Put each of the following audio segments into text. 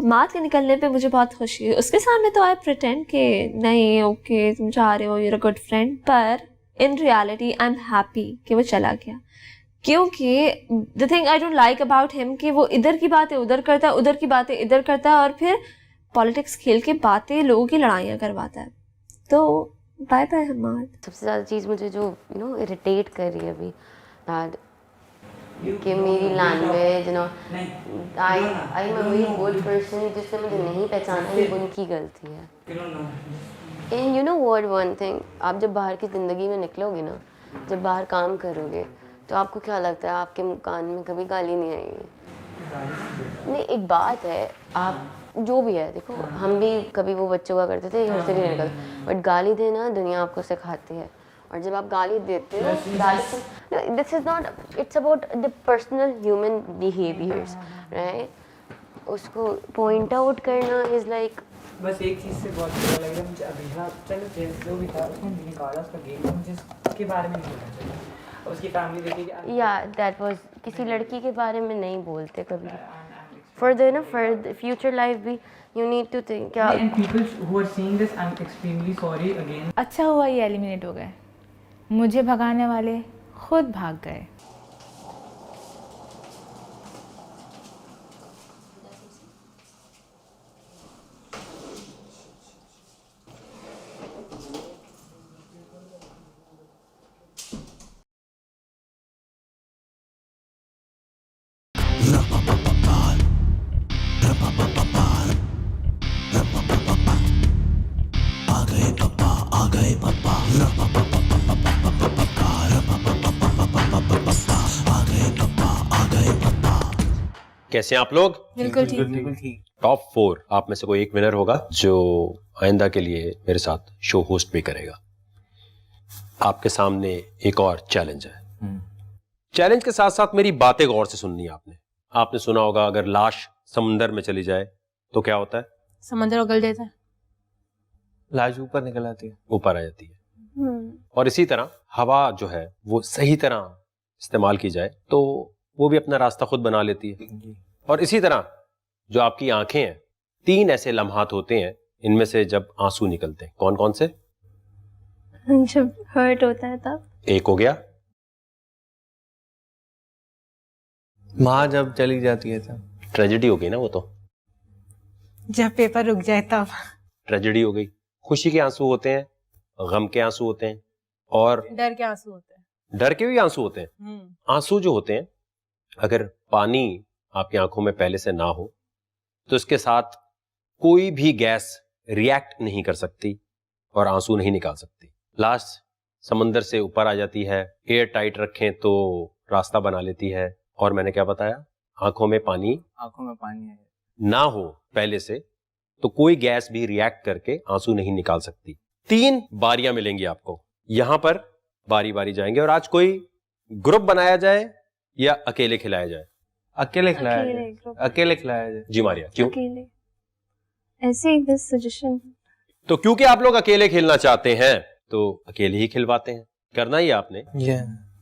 मात के निकलने पे मुझे बहुत खुशी हुई। उसके सामने तो आई प्रिटेंड कि नहीं ओके तुम चाह रहे हो, यूर अ गुड फ्रेंड, पर in reality I am happy कि वो चला गया। क्योंकि the thing I don't like about him कि वो इधर की बातें उधर करता है, उधर की बातें इधर करता है, और फिर पॉलिटिक्स खेल के बातें लोगों की लड़ाइयाँ करवाता है। तो बाय बाय हमाद। सबसे ज़्यादा चीज़ मुझे जो इरिटेट कर रही है अभी कि मेरी language I am a very bold person, जिसने मुझे नहीं पहचाना ये उनकी गलती है। And you know what one thing, आप जब बाहर की ज़िंदगी में निकलोगे ना, जब बाहर काम करोगे, तो आपको क्या लगता है आपके कान में कभी गाली नहीं आएगी? नहीं, एक बात है, आप जो भी है, देखो हम भी कभी वो बच्चों का करते थे, घर से भी निकल, बट गाली देना दुनिया आपको सिखाती है। और जब आप गाली देते हो, this is not, it's about the personal human behaviours, right? उसको पॉइंट आउट करना इज लाइक, बस एक चीज़ से बहुत बुरा लग रहा है मुझे अभी। हाँ चलो जो भी था उसने निकाला, उसका गेम, मुझे उसके बारे में नहीं बोलना चाहिए। उसकी फैमिली देखी, या दैट वाज, किसी लड़की के बारे में नहीं बोलते कभी। For the future life भी you need to think क्या। and people who are seeing this, I'm extremely sorry again. अच्छा हुआ ये एलिमिनेट हो गए, मुझे भगाने वाले खुद भाग गए। कैसे हैं आप लोग? बिल्कुल ठीक। टॉप 4 आप में से कोई एक विनर होगा जो आइंदा के लिए मेरे साथ शो होस्ट भी करेगा। आपके सामने एक और चैलेंज है। चैलेंज के साथ साथ मेरी बातें गौर से सुननी है आपने। आपने सुना होगा अगर लाश समुंदर में चली जाए तो क्या होता है? समंदर उगल जाता है, लाश ऊपर निकल आती है, ऊपर आ जाती है। और इसी तरह हवा जो है वो सही तरह इस्तेमाल की जाए तो वो भी अपना रास्ता खुद बना लेती है। और इसी तरह जो आपकी आंखें हैं, 3 ऐसे लम्हात होते हैं इनमें से जब आंसू निकलते हैं। कौन कौन से? जब हर्ट होता है तब। एक हो गया, माँ जब चली जाती है तब। ट्रेजेडी हो गई ना, वो तो जब पेपर रुक जाए तब। ट्रेजेडी हो गई। खुशी के आंसू होते हैं, गम के आंसू होते हैं, और डर के आंसू होते हैं। डर के भी आंसू होते हैं। आंसू जो होते हैं, अगर पानी आपकी आंखों में पहले से ना हो तो इसके साथ कोई भी गैस रिएक्ट नहीं कर सकती और आंसू नहीं निकाल सकती। लाश समंदर से ऊपर आ जाती है, एयर टाइट रखें तो रास्ता बना लेती है। और मैंने क्या बताया? आंखों में पानी है ना हो पहले से तो कोई गैस भी रिएक्ट करके आंसू नहीं निकाल सकती। 3 बारियां मिलेंगी आपको, यहां पर बारी बारी जाएंगे। और आज कोई ग्रुप बनाया जाए या अकेले खिलाया जाए? अकेले खिलाया जाए। जी मारिया, क्यों? अकेले, ऐसे ही बस सजेशन। तो क्योंकि आप लोग अकेले खेलना चाहते हैं तो अकेले ही खिलवाते हैं। करना ही आपने।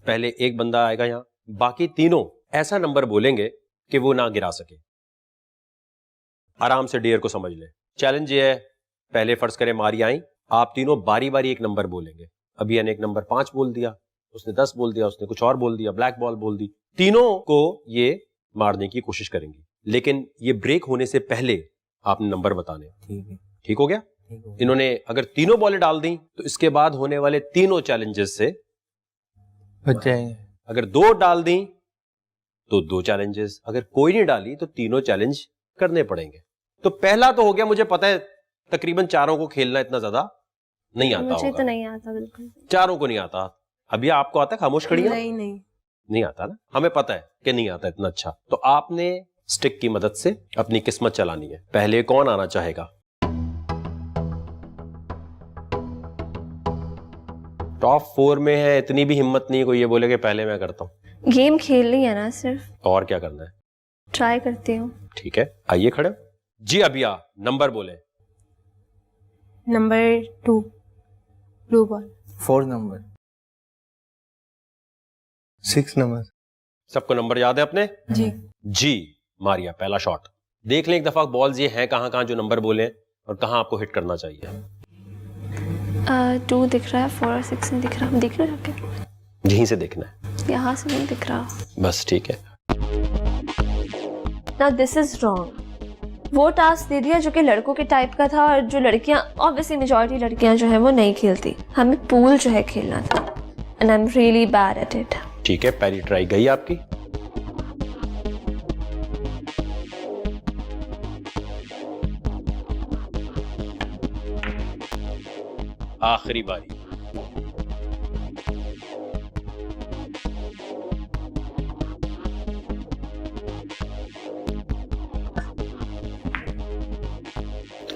पहले एक बंदा आएगा यहां, बाकी तीनों ऐसा नंबर बोलेंगे कि वो ना गिरा सके। आराम से डियर को समझ ले। चैलेंज ये है, पहले फर्ज करें मारिया आई, आप तीनों बारी बारी एक नंबर बोलेंगे। अभी ने एक नंबर 5 बोल दिया, उसने 10 बोल दिया, उसने कुछ और बोल दिया, ब्लैक बॉल बोल दी। तीनों को ये मारने की कोशिश करेंगी, लेकिन ये ब्रेक होने से पहले आपने नंबर बताने। ठीक हो गया? इन्होंने अगर तीनों बॉलें डाल दी तो इसके बाद होने वाले तीनों चैलेंजेस से बच जाएंगे। अगर 2 डाल दी तो 2 चैलेंजेस, अगर कोई नहीं डाली तो तीनों चैलेंज करने पड़ेंगे। तो पहला तो हो गया, मुझे पता है तकरीबन चारों को खेलना इतना ज्यादा नहीं आता मुझे होगा। तो नहीं आता, बिल्कुल चारों को नहीं आता। अभी आपको आता है? खामोश खड़ी है? नहीं आता ना, हमें पता है कि नहीं आता इतना अच्छा। तो आपने स्टिक की मदद से अपनी किस्मत चलानी है। पहले कौन आना चाहेगा? टॉप 4 में है, इतनी भी हिम्मत नहीं कोई ये बोले कि पहले मैं करता हूं। गेम खेलनी है ना सिर्फ। और क्या करना है? ट्राई करती हूँ। ठीक है, आइए खड़े जी। अबिया नंबर बोले। Number 2 blue ball. 4 number. 6 number. सबको नंबर याद है अपने? जी। जी मारिया, पहला शॉट देख लें एक दफा बॉल्स ये हैं कहाँ कहाँ जो नंबर बोले और कहाँ आपको हिट करना चाहिए। 2 दिख रहा है, 4 और 6 नहीं दिख रहा। देख लो जाके, यहीं से देखना है, यहाँ से नहीं दिख रहा। बस ठीक है। Now this is wrong. वो टास्क दे दिया जो कि लड़कों के टाइप का था और जो लड़कियां, ऑब्वियसली मेजॉरिटी लड़कियां जो हैं वो नहीं खेलती। हमें पूल जो है खेलना था and I'm really bad at it. ठीक है, पहली ट्राई गई आपकी। आखिरी बारी।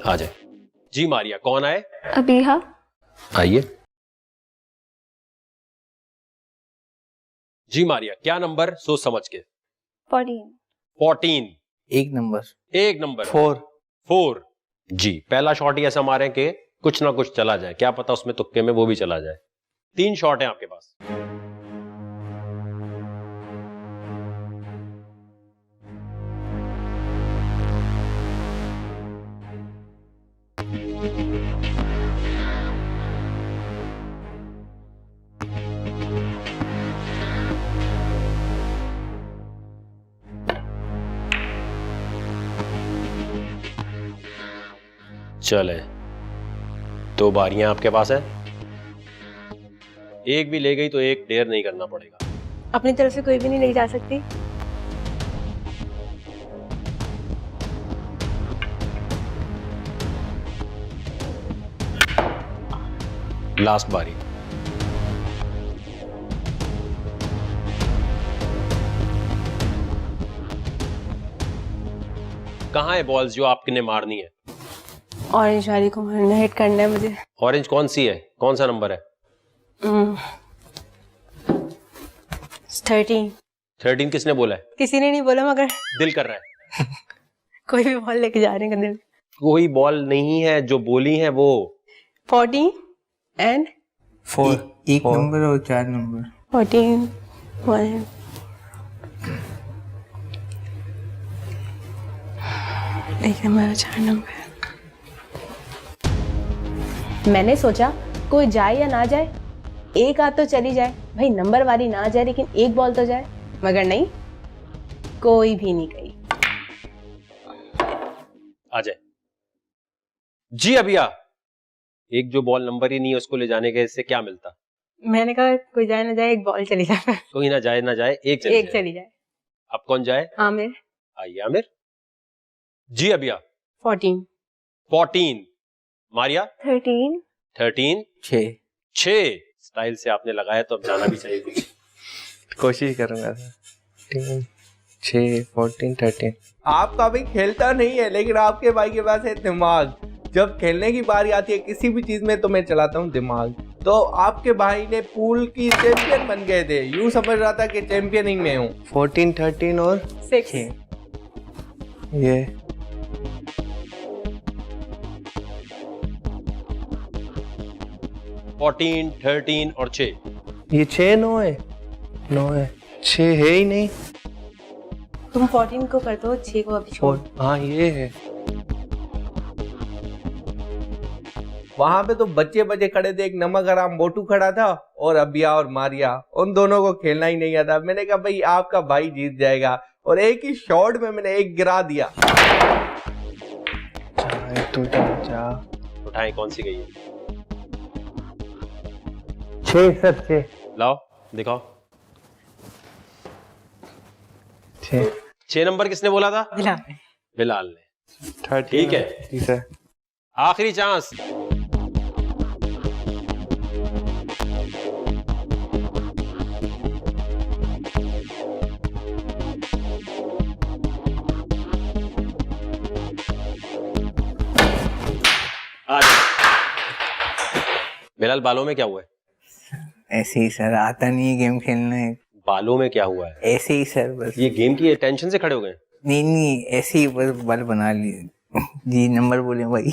आ जाए जी मारिया, कौन आए? अबीहा। आइए जी मारिया, क्या नंबर सोच समझ के? 14। 14। एक नंबर 4 जी। पहला शॉट ही ऐसा मारे कि कुछ ना कुछ चला जाए, क्या पता उसमें तुक्के में वो भी चला जाए। 3 शॉट है आपके पास। चले, 2 बारियां आपके पास है। एक भी ले गई तो एक डेयर नहीं करना पड़ेगा। अपनी तरफ से कोई भी नहीं ले जा सकती। लास्ट बारी। कहाँ है बॉल्स जो आपने मारनी है? ऑरेंज वाली को मारना, हिट करना है मुझे। ऑरेंज कौन सी है, कौन सा नंबर है? 13। 13 किसने बोला है? किसी ने नहीं बोला, मगर दिल कर रहा है। कोई भी बॉल लेके जा रहे हैं दिल। कोई बॉल नहीं है, जो बोली है वो 14 एंड 4। एक नंबर और 4 नंबर। 14 1 एक नंबर 4 नंबर। मैंने सोचा कोई जाए या ना जाए, एक आध तो चली जाए भाई, नंबर वाली ना जाए लेकिन एक बॉल तो जाए, मगर नहीं, कोई भी नहीं गई। आ जाए जी। अबिया, एक जो बॉल नंबर ही नहीं है उसको ले जाने के इससे क्या मिलता? मैंने कहा कोई जाए ना जाए, एक बॉल चली जाए। कोई ना जाए एक चली एक जाए। चली जाए। अब कौन जाए? आमिर। आइए आमिर जी। अबिया 14। 14। मारिया 13। 13। 6 स्टाइल से आपने लगाया तो अब जाना भी चाहिए कुछ। कोशिश करूंगा सर। 6 14 13। आपका भाई खेलता नहीं है, लेकिन आपके भाई के पास है दिमाग। जब खेलने की बारी आती है किसी भी चीज में तो मैं चलाता हूँ दिमाग। तो आपके भाई ने पूल की चैंपियन बन गए थे, यूं समझ रहा था कि चैंपियन ही मैं हूँ। 14 13 और 6। ये 14 13 और 6। ये 6 9 है, 9 है, 6 है ही नहीं। तुम 14 को कर दो, 6 को अभी छोड़। हाँ ये है। वहां पे तो बच्चे बच्चे खड़े थे, एक नमक हराम मोटू खड़ा था और अबिया और मारिया, उन दोनों को खेलना ही नहीं आता। मैंने कहा भाई आपका भाई जीत जाएगा, और एक ही शॉट में मैंने एक गिरा दिया। तो जा उठाएं, कौन सी गई है? 6 सर 6। लाओ दिखाओ। 6 नंबर किसने बोला था? बिलाल ने। ठीक है, ठीक है। आखिरी चांस। बिलाल, बालों में क्या हुआ है? ऐसे ही सर, आता नहीं है गेम खेलना है। बालों में क्या हुआ है? ऐसे ही सर, बस। ये गेम की टेंशन से खड़े हो गए? नहीं ऐसे ही बस बाल बना लिए जी। नंबर बोले भाई।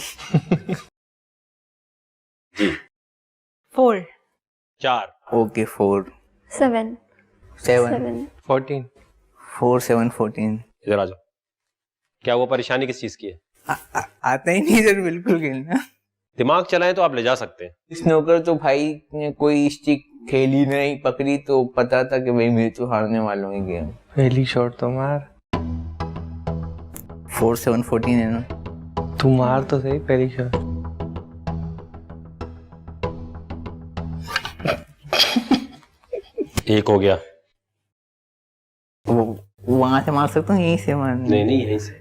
जी 4। 4। ओके 4 7 7 14 4 7 14। इधर आ जाओ। क्या वो परेशानी किस चीज की है? आता ही नहीं सर बिल्कुल खेलना। दिमाग चलाएं तो आप ले जा सकते हैं। स्नूकर तो भाई ने कोई स्टिक खेली नहीं, पकड़ी तो पता था कि भाई मैं तो हारने वाला हूँ गेम। पहली शॉट तो मार। 4-7-14 है ना। तू मार तो सही पहली शॉट। एक हो गया। वो वहां से मार सकता हूँ, यहीं से मार। नहीं नहीं, यहीं से।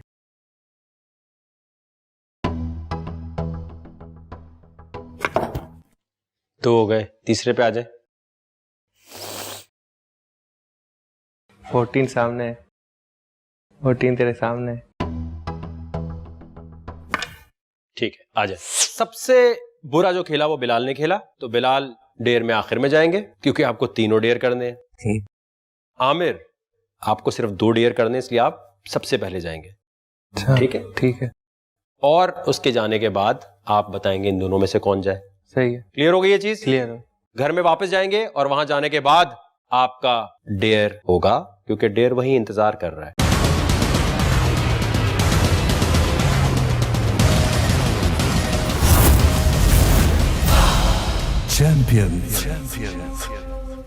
दो हो गए, तीसरे पे आ जाए। 14 सामने है, 14 तेरे सामने है। ठीक है, आ जाए। सबसे बुरा जो खेला वो बिलाल ने खेला, तो बिलाल डेयर में आखिर में जाएंगे क्योंकि आपको तीनों डेयर करने हैं। ठीक। आमिर, आपको सिर्फ 2 डेयर करने, इसलिए आप सबसे पहले जाएंगे। ठीक है, ठीक है, और उसके जाने के बाद आप बताएंगे इन दोनों में से कौन जाए। सही है। क्लियर हो गई ये चीज? क्लियर हो। घर में वापस जाएंगे और वहां जाने के बाद आपका डेयर होगा, क्योंकि डेयर वहीं इंतजार कर रहा है। Champions.